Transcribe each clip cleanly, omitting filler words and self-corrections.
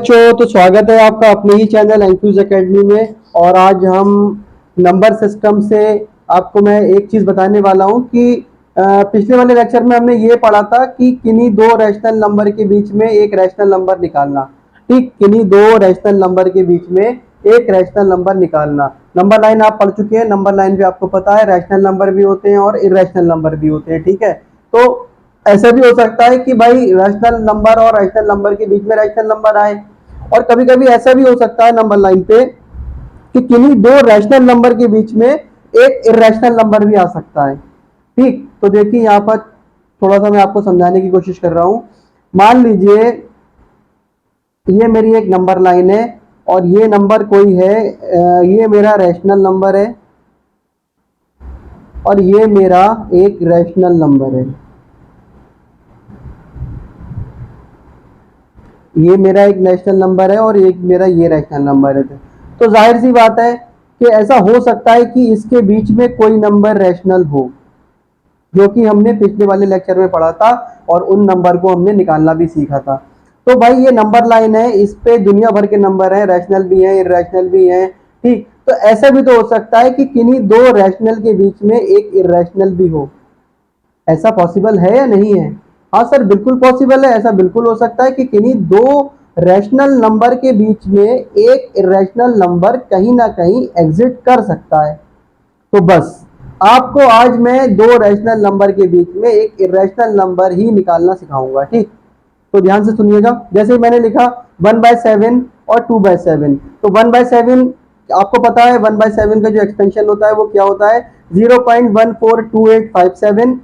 बच्चों, तो स्वागत है आपका अपने ही चैनल एनफ्यूज एकेडमी में। और आज हम नंबर सिस्टम से आपको मैं एक चीज बताने वाला हूं कि पिछले वाले लेक्चर में हमने ये पढ़ा था कि किन्हीं दो रैशनल नंबर के बीच में एक रैशनल नंबर निकालना। ठीक, किन्हीं दो रैशनल नंबर के बीच में एक रैशनल नंबर निकालना। नंबर लाइन आप पढ़ चुके हैं। नंबर लाइन भी आपको पता है, रैशनल नंबर भी होते हैं और इरेशनल नंबर भी होते हैं। ठीक है, तो ऐसा भी हो सकता है कि भाई रैशनल नंबर और रैशनल नंबर के बीच में रैशनल नंबर आए, और कभी कभी ऐसा भी हो सकता है नंबर लाइन पे कि किन्हीं दो रैशनल नंबर के बीच में एक इरेशनल नंबर भी आ सकता है। ठीक, तो देखिए यहाँ पर थोड़ा सा मैं आपको समझाने की कोशिश कर रहा हूं। मान लीजिए ये मेरी एक नंबर लाइन है और ये नंबर कोई है, ये मेरा रैशनल नंबर है और ये मेरा एक रैशनल नंबर है। ये मेरा एक नेशनल नंबर है और एक मेरा ये रैशनल नंबर है। तो जाहिर सी बात है कि ऐसा हो सकता है कि इसके बीच में कोई नंबर रैशनल हो, जो कि हमने पिछले वाले लेक्चर में पढ़ा था और उन नंबर को हमने निकालना भी सीखा था। तो भाई ये नंबर लाइन है, इस पे दुनिया भर के नंबर हैं, रैशनल भी हैं, इरेशनल भी हैं। ठीक, तो ऐसा भी तो हो सकता है कि किन्हीं दो रैशनल के बीच में एक इरेशनल भी हो। ऐसा पॉसिबल है या नहीं है? हाँ सर, बिल्कुल पॉसिबल है। ऐसा बिल्कुल हो सकता है कि किन्हीं दो रैशनल नंबर के बीच में एक इरेशनल नंबर कहीं ना कहीं एग्जिट कर सकता है। तो बस आपको आज मैं दो रैशनल नंबर के बीच में एक इरेशनल नंबर ही निकालना सिखाऊंगा। ठीक, तो ध्यान से सुनिएगा। जैसे मैंने लिखा 1/7 और 2/7, तो 1/7 आपको पता है 1/7 का जो एक्सपेंशन होता है वो क्या होता है? 0.142857।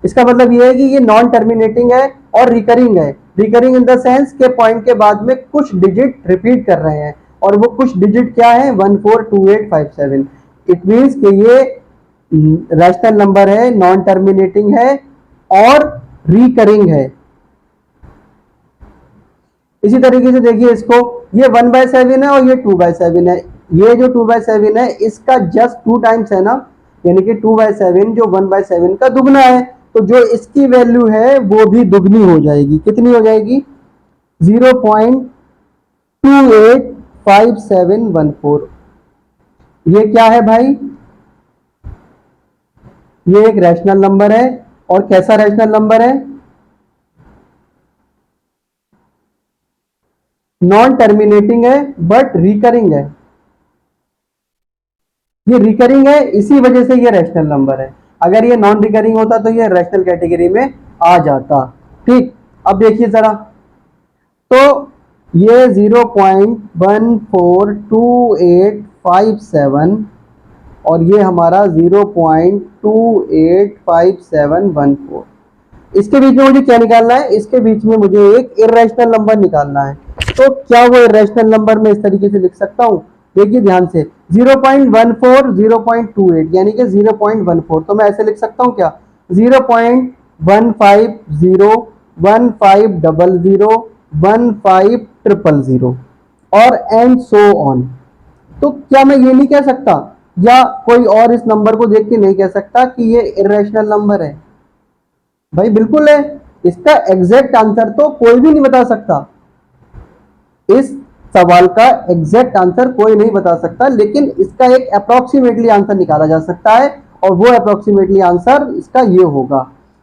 इसका मतलब ये है कि ये नॉन टर्मिनेटिंग है और रिकरिंग है। रिकरिंग इन द सेंस के पॉइंट के बाद में कुछ डिजिट रिपीट कर रहे हैं, और वो कुछ डिजिट क्या है? 142857। इट मीन्स कि ये रैशनल नंबर है, नॉन टर्मिनेटिंग है और रिकरिंग है। इसी तरीके से देखिए इसको, ये 1/7 है और ये 2/7 है। ये जो 2/7 है इसका जस्ट 2 टाइम्स है ना, यानी कि 2/7 जो 1/7 का दुगना है, तो जो इसकी वैल्यू है वो भी दुगनी हो जाएगी। कितनी हो जाएगी? 0.285714। ये क्या है भाई? ये एक रैशनल नंबर है। और कैसा रैशनल नंबर है? नॉन टर्मिनेटिंग है बट रिकरिंग है। ये रिकरिंग है, इसी वजह से ये रैशनल नंबर है। अगर ये नॉन रिकरिंग होता तो ये रैशनल कैटेगरी में आ जाता। ठीक, अब देखिए जरा, तो ये 0.142857 और ये हमारा 0.285714। इसके बीच में मुझे क्या निकालना है? इसके बीच में मुझे एक इरेशनल नंबर निकालना है। तो क्या वो इरेशनल नंबर मैं इस तरीके से लिख सकता हूं? देखिए ध्यान से, 0.14 0.28 यानी कि 0.14, तो मैं ऐसे लिख सकता हूं क्या? 0.1501501500 और एंड सो ऑन। तो क्या मैं ये नहीं कह सकता, या कोई और इस नंबर को देख के नहीं कह सकता कि ये इरेशनल नंबर है? भाई बिल्कुल है। इसका एग्जैक्ट आंसर तो कोई भी नहीं बता सकता। इस सवाल का एग्जैक्ट आंसर कोई नहीं बता सकता, लेकिन इसका एक अप्रोक्सीमेटली आंसर निकाला जा सकता है, और वो अप्रोक्सीमेटली आंसर इसका ये होगा।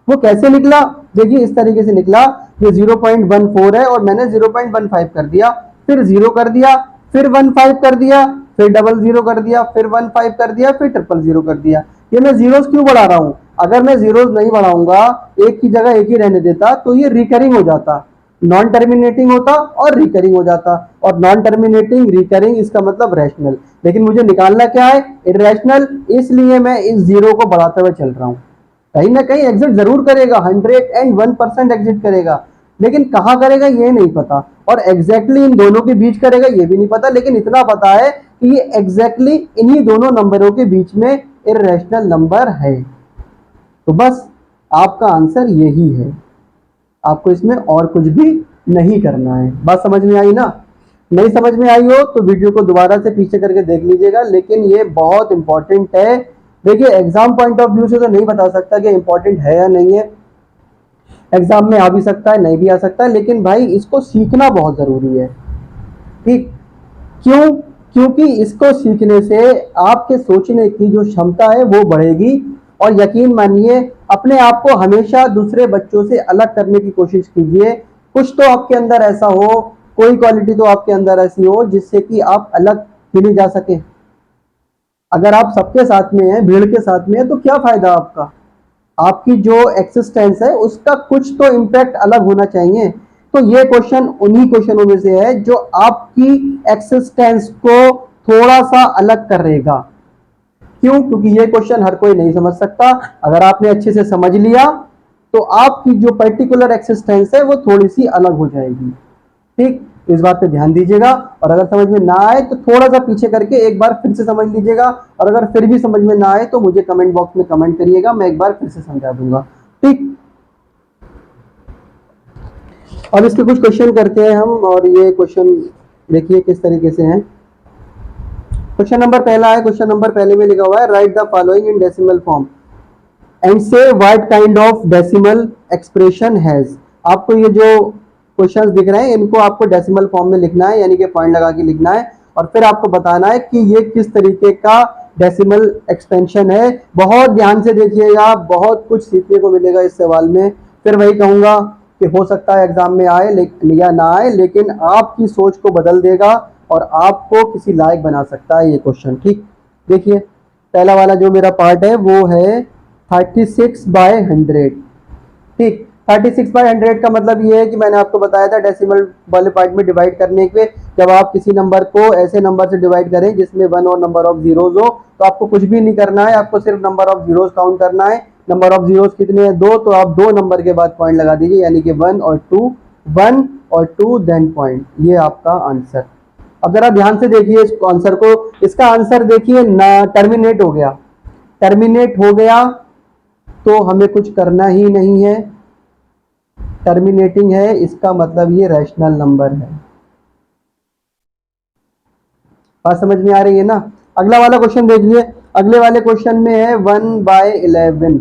वो कैसे निकला? देखिए इस तरीके से निकला, ये 0.14 है और मैंने 0.15 कर दिया, फिर 0 कर दिया, फिर 15 कर दिया, फिर 00 कर दिया, फिर 15 कर दिया, फिर 000 कर दिया। ये मैं जीरोस क्यों बढ़ा रहा हूं? अगर मैं जीरोस नहीं बढ़ाऊंगा, एक की जगह एक ही रहने देता, तो ये रिकरिंग हो जाता, नॉन टर्मिनेटिंग होता और रिकरिंग हो जाता। और नॉन टर्मिनेटिंग, रिकरिंग, इसका मतलब रैशनल। लेकिन मुझे निकालना क्या है? इरेशनल। इसलिए मैं इस जीरो को बढ़ाते हुए चल रहा हूं। कहीं ना कहीं एग्जिट जरूर करेगा, 101% एग्जिट करेगा, लेकिन कहां करेगा ये नहीं पता, और एग्जैक्टली इन दोनों के बीच करेगा ये भी नहीं पता। लेकिन इतना पता है कि ये एग्जैक्टली इन्हीं दोनों नंबरों के बीच में इरेशनल नंबर है। तो बस आपका आंसर यही है, आपको इसमें और कुछ भी नहीं करना है। बात समझ में आई ना? नहीं समझ में आई हो तो वीडियो को दोबारा से पीछे करके देख लीजिएगा, लेकिन ये बहुत इंपॉर्टेंट है। देखिए एग्जाम पॉइंट ऑफ व्यू से तो नहीं बता सकता कि इंपॉर्टेंट है या नहीं है। एग्जाम में आ भी सकता है, नहीं भी आ सकता है, लेकिन भाई इसको सीखना बहुत ज़रूरी है। ठीक, क्यों? क्योंकि इसको सीखने से आपके सोचने की जो क्षमता है वो बढ़ेगी। और यकीन मानिए, अपने आप को हमेशा दूसरे बच्चों से अलग करने की कोशिश कीजिए। कुछ तो आपके अंदर ऐसा हो, कोई क्वालिटी तो आपके अंदर ऐसी हो जिससे कि आप अलग गिने जा सके। अगर आप सबके साथ में हैं, भीड़ के साथ में है, तो क्या फायदा आपका? आपकी जो एक्सिस्टेंस है उसका कुछ तो इम्पैक्ट अलग होना चाहिए। तो ये क्वेश्चन उन्हीं क्वेश्चनों में से है जो आपकी एक्सिस्टेंस को थोड़ा सा अलग करेगा। क्यों? क्योंकि ये क्वेश्चन हर कोई नहीं समझ सकता। अगर आपने अच्छे से समझ लिया तो आपकी जो पर्टिकुलर एक्सिस्टेंस है वो थोड़ी सी अलग हो जाएगी। ठीक, इस बात पे ध्यान दीजिएगा। और अगर समझ में ना आए तो थोड़ा सा पीछे करके एक बार फिर से समझ लीजिएगा। और अगर फिर भी समझ में ना आए तो मुझे कमेंट बॉक्स में कमेंट करिएगा, मैं एक बार फिर से समझा दूंगा। ठीक, अब इसके कुछ क्वेश्चन करते हैं हम, और ये क्वेश्चन देखिए किस तरीके से हैं। क्वेश्चन नंबर पहला है, क्वेश्चन नंबर पहले में लिखा हुआ है, write the following in decimal form and say what kind of decimal expression has. आपको ये जो क्वेश्चंस दिख रहे हैं इनको आपको डेसिमल फॉर्म में लिखना है, यानी कि पॉइंट लगा के लिखना है, और फिर आपको बताना है कि ये किस तरीके का डेसिमल एक्सपेंशन है। बहुत ध्यान से देखिएगा, बहुत कुछ सीखने को मिलेगा इस सवाल में। फिर वही कहूंगा कि हो सकता है एग्जाम में आए या ना आए, लेकिन आपकी सोच को बदल देगा और आपको किसी लायक बना सकता है ये क्वेश्चन। ठीक, देखिए पहला वाला जो मेरा पार्ट है वो है 36/100। ठीक, 36/100 का मतलब ये है कि मैंने आपको बताया था डेसिमल वाले पार्ट में डिवाइड करने के, जब आप किसी नंबर को ऐसे नंबर से डिवाइड करें जिसमें 1 और नंबर ऑफ जीरोज हो, तो आपको कुछ भी नहीं करना है, आपको सिर्फ नंबर ऑफ जीरोज काउंट करना है। नंबर ऑफ जीरोज कितने हैं? 2, तो आप 2 नंबर के बाद पॉइंट लगा दीजिए, यानी कि 1 और 2, 1 और 2 देन पॉइंट। ये आपका आंसर। अब जरा ध्यान से देखिए इस आंसर को। इसका आंसर देखिए ना, टर्मिनेट हो गया। टर्मिनेट हो गया तो हमें कुछ करना ही नहीं है। टर्मिनेटिंग है, इसका मतलब ये रैशनल नंबर है। बात समझ में आ रही है ना? अगला वाला क्वेश्चन देखिए। अगले वाले क्वेश्चन में है 1/11।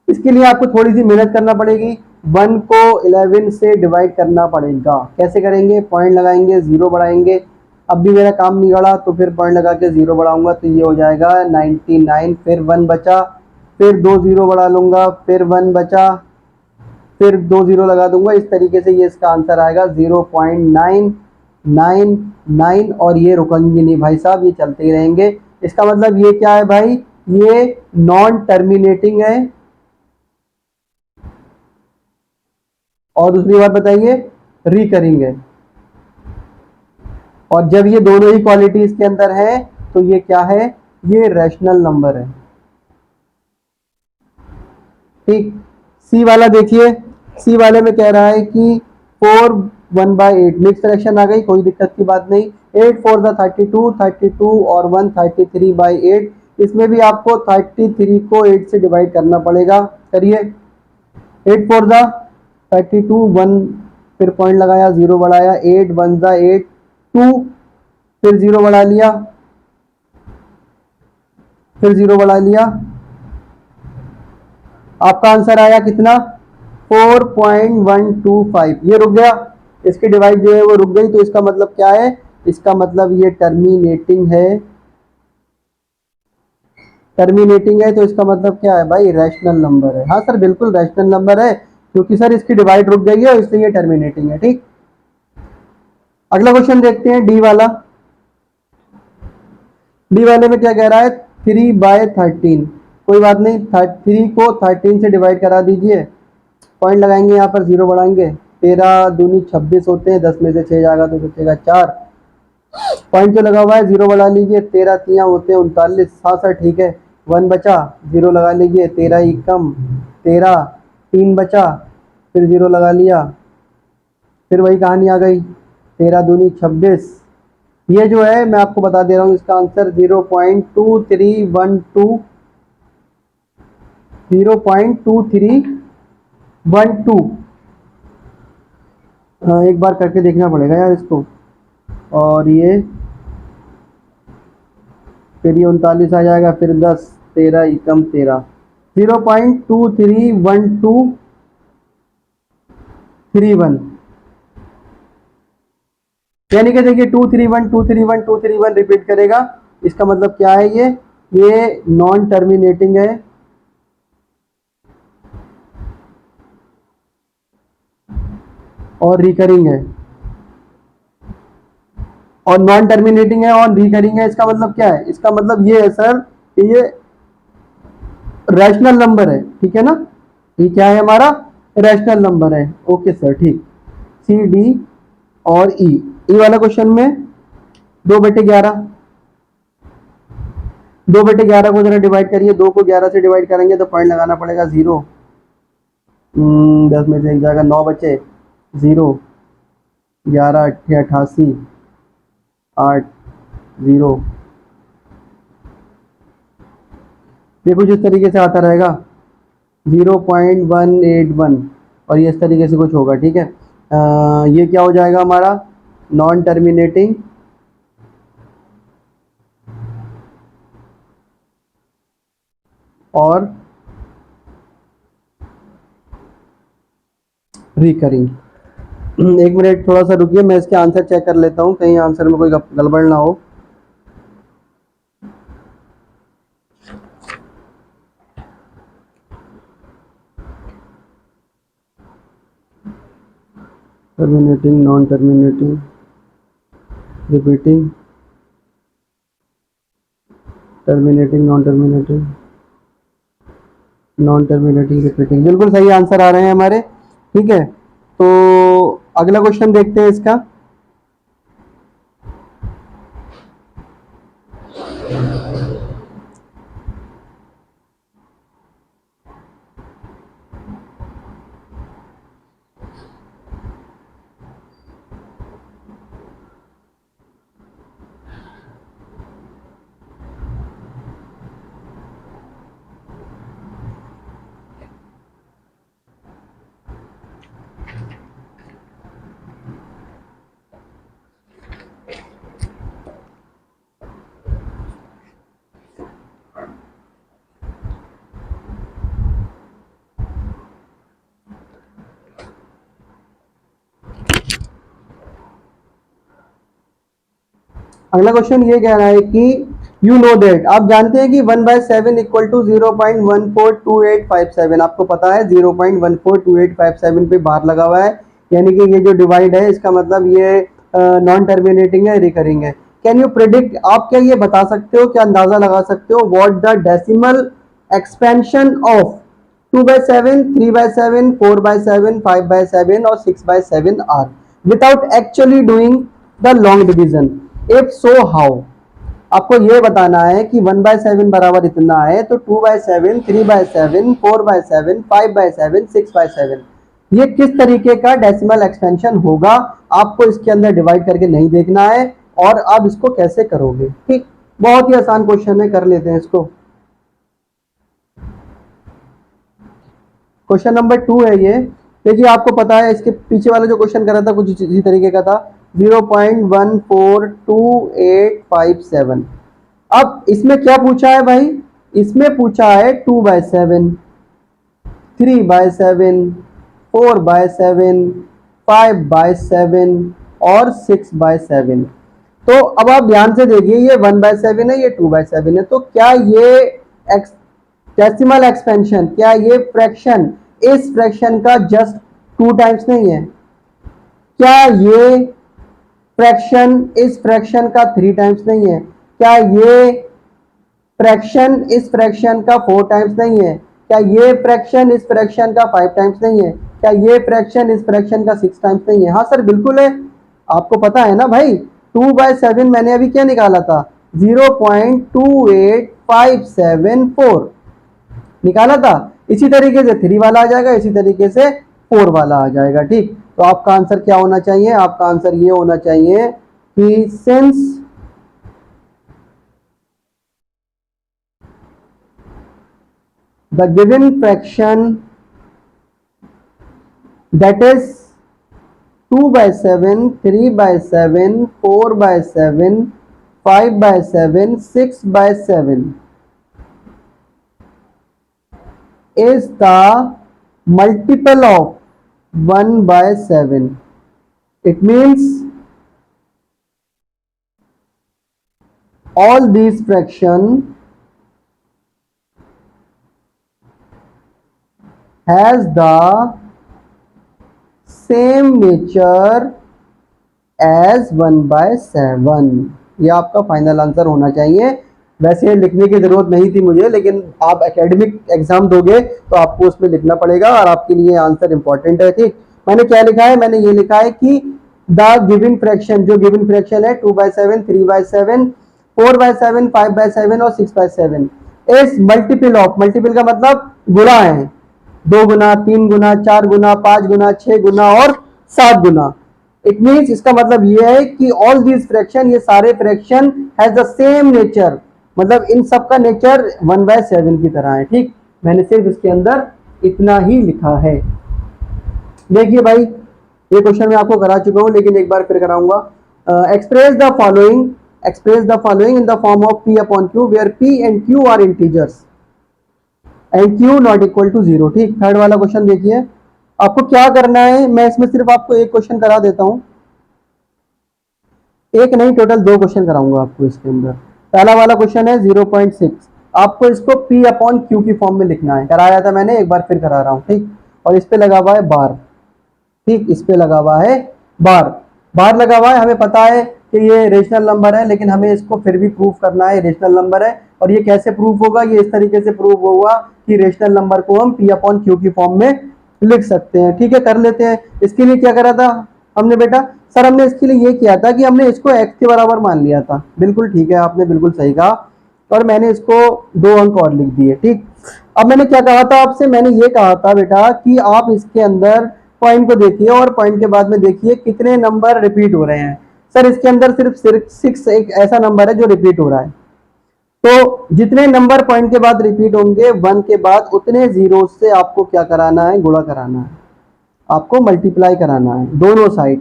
इसके लिए आपको थोड़ी सी मेहनत करना पड़ेगी। 1 को 11 से डिवाइड करना पड़ेगा। कैसे करेंगे? पॉइंट लगाएंगे, जीरो बढ़ाएंगे। अब भी मेरा काम नहीं गड़ा तो फिर पॉइंट लगा के जीरो बढ़ाऊंगा, तो ये हो जाएगा 99। फिर 1 बचा, फिर 2 जीरो बढ़ा लूंगा, फिर 1 बचा, फिर 2 जीरो लगा दूंगा। इस तरीके से ये इसका आंसर आएगा 0.999। और ये रुकेंगे नहीं भाई साहब, ये चलते ही रहेंगे। इसका मतलब ये क्या है भाई? ये नॉन टर्मिनेटिंग है। और दूसरी बात बताइए, रिकरिंग है। और जब ये दोनों ही क्वालिटी इसके अंदर है तो ये क्या है? ये रैशनल नंबर है। ठीक, सी वाला देखिए। सी वाले में कह रहा है कि 4 1/8 मिक्स फ्रैक्शन आ गई, कोई दिक्कत की बात नहीं। 8 4 32, 32 और 1 33/8। इसमें भी आपको 33 को 8 से डिवाइड करना पड़ेगा। करिए। 8 4 32, 1 फिर पॉइंट लगाया, जीरो बढ़ाया, 8 1 8, 2 फिर जीरो बढ़ा लिया, फिर जीरो बढ़ा लिया। आपका आंसर आया कितना? 4.125। ये रुक गया, इसकी डिवाइड जो है वो रुक गई, तो इसका मतलब क्या है? इसका मतलब ये टर्मिनेटिंग है। टर्मिनेटिंग है तो इसका मतलब क्या है भाई? रैशनल नंबर है। हाँ सर, बिल्कुल रैशनल नंबर है, क्योंकि सर इसकी डिवाइड रुक गई है और इसलिए टर्मिनेटिंग है। ठीक, अगला क्वेश्चन देखते हैं, डी वाला। डी वाले में क्या कह रहा है? 3/13। कोई बात नहीं, 3 को 13 से डिवाइड करा दीजिए। पॉइंट लगाएंगे, यहाँ पर जीरो बढ़ाएंगे। 13 दूनी 26 होते हैं, 10 में से 6 जाएगा तो बचेगा 4। पॉइंट जो लगा हुआ है जीरो बढ़ा लीजिए। 13 3 होते हैं 39। हाँ सर ठीक है। 1 बचा, जीरो लगा लीजिए। 13 ही कम 13, 3 बचा, फिर जीरो लगा लिया, फिर वही कहानी आ गई। 13 दूनी 26। ये जो है मैं आपको बता दे रहा हूँ, इसका आंसर 0.2312। 0.2312। एक बार करके देखना पड़ेगा यार इसको। और ये फिर ये 39 आ जाएगा, फिर 10, 13 एकम 13। 0.231231, यानी कि देखिए 231 रिपीट करेगा। इसका मतलब क्या है, ये नॉन टर्मिनेटिंग है और रिकरिंग है, और नॉन टर्मिनेटिंग है और रिकरिंग है। इसका मतलब क्या है, इसका मतलब ये है सर कि ये रैशनल नंबर है, ठीक है ना। ये क्या है, हमारा रैशनल नंबर है। ओके सर, ठीक। सी, डी और ई वाला क्वेश्चन में 2/11, 2/11 को जरा डिवाइड करिए। 2 को 11 से डिवाइड करेंगे तो पॉइंट लगाना पड़ेगा 0। 10 में से एक जाएगा, 9 बचे, 0, 11 8 88, 8 0। ये कुछ इस तरीके से आता रहेगा 0.181, और ये इस तरीके से कुछ होगा, ठीक है। ये क्या हो जाएगा हमारा, नॉन टर्मिनेटिंग और रिकरिंग। एक मिनट थोड़ा सा रुकिए, मैं इसके आंसर चेक कर लेता हूँ, कहीं आंसर में कोई गड़बड़ ना हो। Terminating, non terminating, repeating, terminating, non terminating, non terminating, repeating, बिल्कुल सही आंसर आ रहे हैं हमारे, ठीक है। तो अगला क्वेश्चन देखते हैं इसका। अगला क्वेश्चन ये कह रहा है कि यू नो दैट, आप जानते हैं कि 1/7 इक्वल टू 0.142857। आपको पता है 0.142857 पे बार लगा हुआ है, यानी कि ये जो डिवाइड है इसका मतलब ये नॉन टर्मिनेटिंग है, रिकरिंग है। कैन यू प्रिडिक्ट, आप क्या ये बता सकते हो, क्या अंदाजा लगा सकते हो, what the decimal expansion of 2/7, 3/7, 4/7, 5/7 और 6/7 are without actually doing the long division, if so how. आपको ये बताना है कि 1/7 बराबर इतना है, तो 2/7, 3/7, 4/7, 5/7, 6/7 ये किस तरीके का डेसिमल एक्सपेंशन होगा, आपको इसके अंदर डिवाइड करके नहीं देखना है, और आप इसको कैसे करोगे। ठीक, बहुत ही आसान क्वेश्चन है, कर लेते हैं इसको। क्वेश्चन नंबर 2 है ये। देखिए आपको पता है इसके पीछे वाला जो क्वेश्चन करा था कुछ इसी तरीके का था, 0.142857। अब इसमें क्या पूछा है भाई, इसमें पूछा है 2/7, 3/7, 4/7, 5/7 और 6/7। तो अब आप ध्यान से देखिए, ये 1/7 है, ये 2/7 है, तो क्या ये डेसिमल एक्सपेंशन, क्या ये फ्रैक्शन इस फ्रैक्शन का जस्ट 2 टाइम्स नहीं है, क्या ये फ्रैक्शन इस फ्रैक्शन का 3 टाइम्स नहीं है, क्या ये फ्रैक्शन इस फ्रैक्शन का 4 टाइम्स नहीं है, क्या ये फ्रैक्शन इस फ्रैक्शन का 5 टाइम्स नहीं है, क्या ये फ्रैक्शन इस फ्रैक्शन का 6 टाइम्स नहीं है। हाँ सर बिल्कुल है, आपको पता है ना भाई, 2/7 मैंने अभी क्या निकाला था, 0.28574 निकाला था। इसी तरीके से 3 वाला आ जाएगा, इसी तरीके से 4 वाला आ जाएगा। ठीक, तो आपका आंसर क्या होना चाहिए, आपका आंसर ये होना चाहिए कि since the given fraction, that is 2/7, 3/7, 4/7, 5/7, 6/7, is the multiple of 1/7. It means all these fraction has the same nature as 1/7। ये आपका फाइनल आंसर होना चाहिए। वैसे लिखने की जरूरत नहीं थी मुझे, लेकिन आप एकेडमिक एग्जाम दोगे तो आपको उसमें लिखना पड़ेगा और आपके लिए आंसर इंपॉर्टेंट है। ठीक, मैंने क्या लिखा है, मैंने ये लिखा है कि द गिवन फ्रैक्शन, जो गिवन फ्रैक्शन है 2/7, 3/7, 4/7, 5/7 और 6/7 इज मल्टीपल ऑफ, मल्टीपल का मतलब गुणा है, 2 गुना, 3 गुना, 4 गुना, 5 गुना, 6 गुना और 7 गुना। इट मीन्स इसका मतलब ये है कि ऑल दीज फ्रैक्शन, ये सारे fraction has the same nature, मतलब इन सब का नेचर 1/7 की तरह है। ठीक, मैंने सिर्फ इसके अंदर इतना ही लिखा है। देखिए भाई, ये क्वेश्चन मैं आपको करा चुका हूं, लेकिन एक बार फिर कराऊंगा। Express the following, express the following in the form of P upon Q where P and Q are integers and Q not equal to 0। ठीक, थर्ड वाला क्वेश्चन देखिए, आपको क्या करना है, मैं इसमें सिर्फ आपको एक क्वेश्चन करा देता हूं, एक नहीं टोटल 2 क्वेश्चन कराऊंगा आपको इसके अंदर। पहला वाला क्वेश्चन है 0.6, आपको इसको P अपॉन Q की फॉर्म में लिखना है। कराया था मैंने, एक बार फिर करा रहा हूं। ठीक, और इस पे लगा हुआ है बार। ठीक, इस पे लगा हुआ है बार, बार लगा हुआ है। हमें पता है कि ये रेशनल नंबर है, लेकिन हमें इसको फिर भी प्रूफ करना है रेशनल नंबर है। और ये कैसे प्रूफ होगा, ये इस तरीके से प्रूफ होगा कि रेशनल नंबर को हम P अपॉन Q की फॉर्म में लिख सकते हैं। ठीक है, कर लेते हैं। इसके लिए क्या करा था हमने बेटा, सर हमने इसके लिए ये किया था कि हमने इसको x के बराबर मान लिया था। बिल्कुल ठीक है, आपने बिल्कुल सही कहा, और मैंने इसको 2 अंक और लिख दिए। ठीक, अब मैंने क्या कहा था आपसे, मैंने ये कहा था बेटा कि आप इसके अंदर पॉइंट को देखिए और पॉइंट के बाद में देखिए कितने नंबर रिपीट हो रहे हैं। सर इसके अंदर सिर्फ 6 एक ऐसा नंबर है जो रिपीट हो रहा है, तो जितने नंबर पॉइंट के बाद रिपीट होंगे 1 के बाद, उतने जीरो से आपको क्या कराना है, गुणा कराना है, आपको मल्टीप्लाई कराना है दोनों साइड,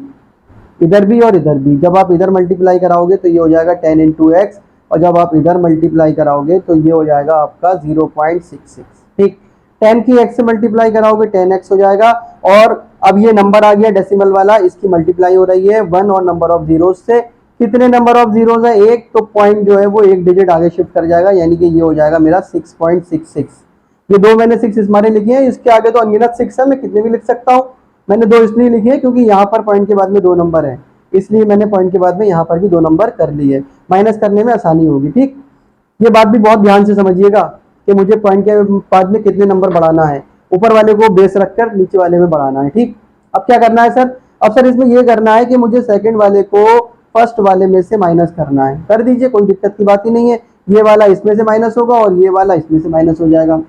इधर भी और इधर भी। जब आप इधर मल्टीप्लाई कराओगे तो ये हो जाएगा 10 इंटू एक्स, और जब आप इधर मल्टीप्लाई कराओगे तो ये हो जाएगा आपका 0.66। ठीक, 10 की x से मल्टीप्लाई कराओगे 10x हो जाएगा। और अब ये नंबर आ गया डेसिमल वाला, इसकी मल्टीप्लाई हो रही है 1 और नंबर ऑफ जीरोज से। कितने नंबर ऑफ जीरोज है, एक, तो पॉइंट जो है वो एक डिजिट आगे शिफ्ट कर जाएगा, यानी कि ये हो जाएगा मेरा 6.66। ये 2 मैंने 6 इस मारे लिखे हैं, इसके आगे तो अनगिनत 6 है, मैं कितने भी लिख सकता हूँ। मैंने 2 इसलिए लिखे हैं क्योंकि यहाँ पर पॉइंट के बाद में 2 नंबर है, इसलिए मैंने पॉइंट के बाद में यहाँ पर भी 2 नंबर कर लिए, माइनस करने में आसानी होगी। ठीक, ये बात भी बहुत ध्यान से समझिएगा कि मुझे पॉइंट के बाद में कितने नंबर बढ़ाना है, ऊपर वाले को बेस रखकर नीचे वाले में बढ़ाना है। ठीक, अब क्या करना है सर, अब सर इसमें ये करना है कि मुझे सेकंड वाले को फर्स्ट वाले में से माइनस करना है, कर दीजिए, कोई दिक्कत की बात ही नहीं है। ये वाला इसमें से माइनस होगा और ये वाला इसमें से माइनस हो जाएगा।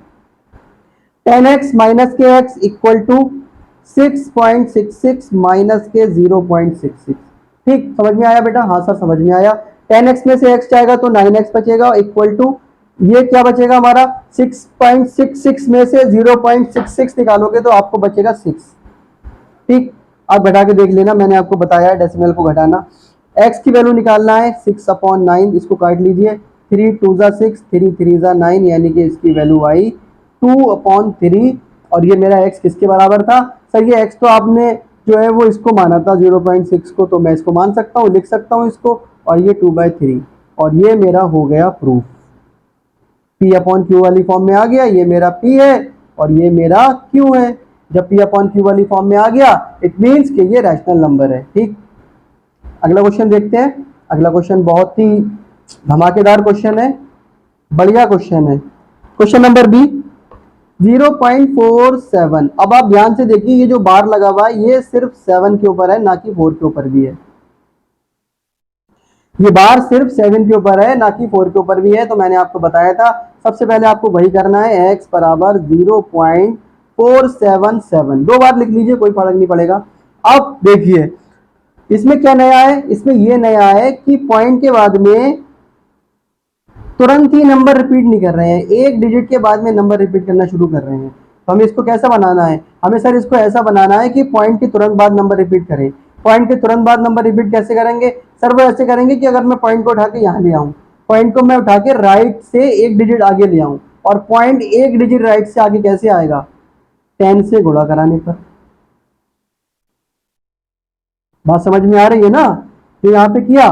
10x माइनस के x इक्वल टू 6.66 माइनस के 0.66। ठीक, समझ में आया बेटा? हाँ सर समझ में आया। 10x में से x जाएगा तो 9x बचेगा, इक्वल टू ये क्या बचेगा हमारा, 6.66 में से 0.66 निकालोगे तो आपको बचेगा 6। ठीक, आप घटा के देख लेना, मैंने आपको बताया है डेसिमल को घटाना। x की वैल्यू निकालना है 6/9, इसको काट लीजिए, 3 2 जा 6, 3 3 जा 9, यानी कि इसकी वैल्यू आई 2/3। और ये मेरा x किसके बराबर था सर, ये x तो आपने जो है वो इसको माना था 0.6 को, तो मैं इसको मान सकता हूँ, लिख सकता हूँ इसको, और ये 2/3, और ये मेरा हो गया प्रूफ। P अपॉन Q वाली फॉर्म में आ गया, ये मेरा P है और ये मेरा Q है। जब P अपॉन Q वाली फॉर्म में आ गया, इट मीन्स कि ये रैशनल नंबर है। ठीक, अगला क्वेश्चन देखते हैं। अगला क्वेश्चन बहुत ही धमाकेदार क्वेश्चन है, बढ़िया क्वेश्चन है। Question number B 0.47। अब आप ध्यान से देखिए, ये जो बार लगा हुआ है ये सिर्फ 7 के ऊपर है, ना कि 4 के ऊपर भी है। ये बार सिर्फ 7 के ऊपर है, ना कि 4 के ऊपर भी है। तो मैंने आपको बताया था, सबसे पहले आपको वही करना है, x बराबर 0.477। 2 बार लिख लीजिए, कोई फर्क नहीं पड़ेगा। अब देखिए इसमें क्या नया है, इसमें ये नया है कि पॉइंट के बाद में तुरंत ही नंबर रिपीट नहीं कर रहे हैं, एक डिजिट के बाद में नंबर रिपीट करना शुरू कर रहे हैं। तो हमें इसको कैसा बनाना है, हमें सर इसको ऐसा बनाना है कि पॉइंट के तुरंत बाद नंबर रिपीट करें। पॉइंट के तुरंत बाद नंबर रिपीट कैसे करेंगे सर, वो ऐसे करेंगे कि अगर मैं पॉइंट को उठा के यहाँ ले आऊँ, पॉइंट को मैं उठा के राइट से एक डिजिट आगे ले आऊँ, और पॉइंट एक डिजिट राइट से आगे कैसे आएगा? 10 से गुणा कराने पर। बात समझ में आ रही है ना? तो यहाँ पे किया,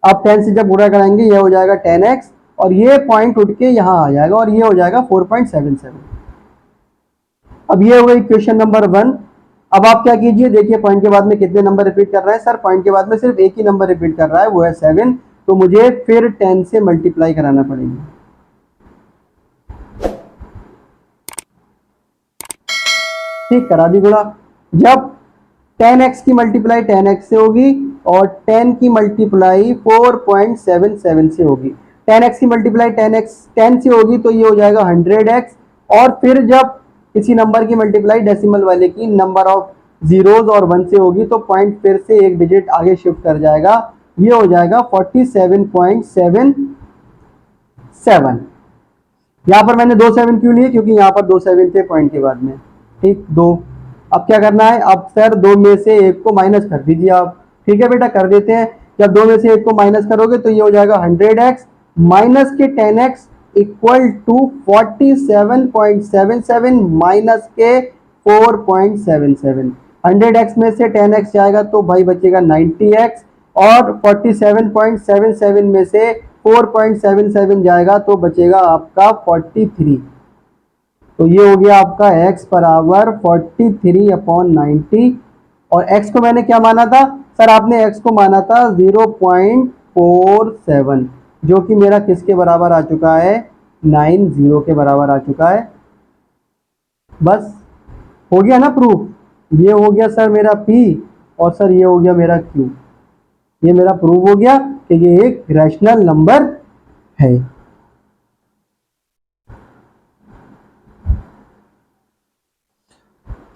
अब 10 से जब गुणा कराएंगे ये हो जाएगा 10x और ये पॉइंट उठ के यहाँ आ जाएगा और ये हो जाएगा 4.77। अब ये हो गई क्वेश्चन नंबर 1। अब आप क्या कीजिए, देखिए पॉइंट के बाद में कितने नंबर रिपीट कर रहा है? सर पॉइंट के बाद में सिर्फ एक ही नंबर रिपीट कर रहा है, वो है 7। तो मुझे फिर 10 से मल्टीप्लाई कराना पड़ेगा। ठीक, करा दी गुणा। जब 10x की मल्टीप्लाई 10x से होगी और 10 की मल्टीप्लाई 4.77 से होगी। 10x की मल्टीप्लाई 10 से होगी तो ये हो जाएगा 100x, और फिर जब किसी नंबर की मल्टीप्लाई डेसिमल वाले की नंबर ऑफ जीरोज और 1 से होगी तो पॉइंट फिर से एक डिजिट आगे शिफ्ट कर जाएगा, ये हो जाएगा 47.77। यहां पर मैंने 2 7 क्यों लिए? क्योंकि यहां पर 2 7 थे पॉइंट के बाद में। ठीक, 2। अब क्या करना है? अब सर 2 में से 1 को माइनस कर दीजिए आप। ठीक है बेटा, कर देते हैं। जब 2 में से 1 को माइनस करोगे तो ये हो जाएगा 100x माइनस के 10x इक्वल टू 47.77 माइनस के 4.77। 100x में से 10x जाएगा तो भाई बचेगा 90x, और 47.77 में से 4.77 जाएगा तो बचेगा आपका 43। तो ये हो गया आपका x बराबर 43/90। और x को मैंने क्या माना था? सर आपने x को माना था 0.47, जो कि मेरा किसके बराबर आ चुका है? 90 के बराबर आ चुका है। बस हो गया ना प्रूफ? ये हो गया सर मेरा p, और सर ये हो गया मेरा q। ये मेरा प्रूफ हो गया कि ये एक रैशनल नंबर है।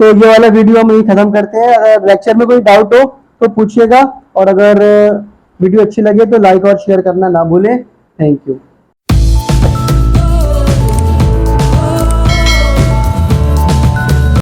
तो ये वाला वीडियो हम यही खत्म करते हैं। अगर लेक्चर में कोई डाउट हो तो पूछिएगा, और अगर वीडियो अच्छी लगे तो लाइक और शेयर करना ना भूलें। Thank you.